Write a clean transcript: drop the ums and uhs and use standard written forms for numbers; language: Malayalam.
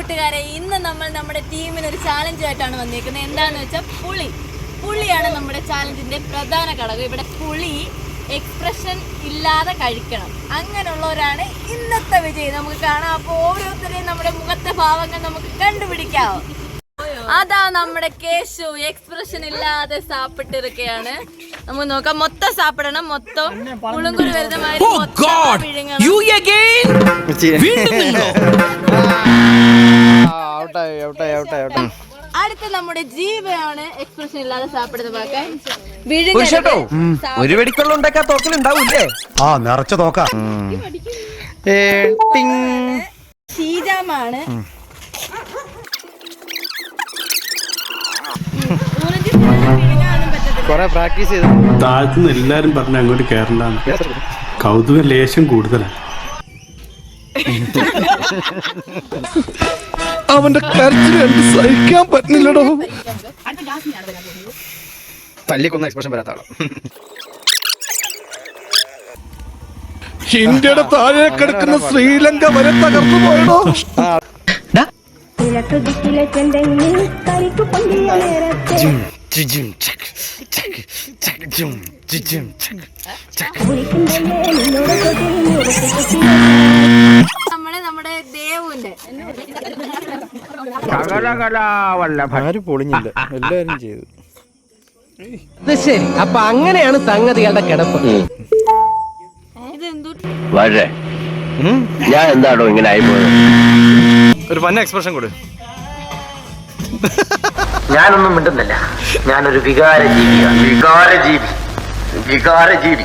കൂട്ടുകാരെ, ഇന്ന് നമ്മൾ നമ്മുടെ ടീമിന് ഒരു ചാലഞ്ചുമായിട്ടാണ് വന്നിരിക്കുന്നത്. എന്താണെന്ന് വെച്ചാൽ പുളിയാണ് നമ്മുടെ ചാലഞ്ചിന്റെ പ്രധാന ഘടകം. ഇവിടെ പുളി എക്സ്പ്രഷൻ ഇല്ലാതെ കഴിക്കണം. അങ്ങനെയുള്ളവരാണ് ഇന്നത്തെ വിജയി. നമുക്ക് കാണാം. അപ്പോൾ ഓരോരുത്തരെയും നമ്മുടെ മുഖത്തെ ഭാവങ്ങൾ നമുക്ക് കണ്ടുപിടിക്കാം. അതാ നമ്മുടെ കേശു എക്സ്പ്രഷൻ ഇല്ലാതെ സാപ്പിട്ടിരിക്കുകയാണ്. നമുക്ക് നോക്കാം. മൊത്തം സാപ്പിടണം. മൊത്തം പുളുങ്കുരു വരുന്ന മാതിരി അടുത്ത നമ്മുടെ ജീവയാണ് എക്സ്പ്രഷൻ ഇല്ലാതെ സാപ്പിടുന്ന പാക്കാൻ. ഒരു വെടിക്കുള്ള ഉണ്ടാക്കാൻ തോക്കലുണ്ടാവൂല്ലേ? ആ നിറച്ച തോക്ക. ഷീജാമാണ്. പ്രാക്ടീസ് ചെയ്തു. താഴ്ത്തുനിന്ന് എല്ലാരും പറഞ്ഞ അങ്ങോട്ട് കയറണ്ടാണ്. കൗതുക ലേശം കൂടുതലാണ്. അവന്റെ കരച്ചിൽ എനിക്ക് സഹിക്കാൻ പറ്റില്ലടോ. തല്ലിക്കൊന്ന എക്സ്പ്രഷൻ വരാത്ത ആളാ. ഇന്ത്യയുടെ താഴെ കിടക്കുന്ന ശ്രീലങ്ക വരെ തകർന്നു പോയടോ. നമ്മുടെ ദേവുന്റെ ആരും പൊളിഞ്ഞില്ല, എല്ലാരും ചെയ്തു. ശരി, അപ്പൊ അങ്ങനെയാണ് സംഗതികളുടെ കിടപ്പ്. ഞാൻ എന്താണോ ഇങ്ങനെ ആയിപ്പോയത്? ഒരു പന്ന എക്സ്പ്രഷൻ കൊടു. ഞാനൊന്നും മിണ്ടുന്നില്ല. ഞാനൊരു വികാര ജീവിയാണ്. വികാര ജീവി.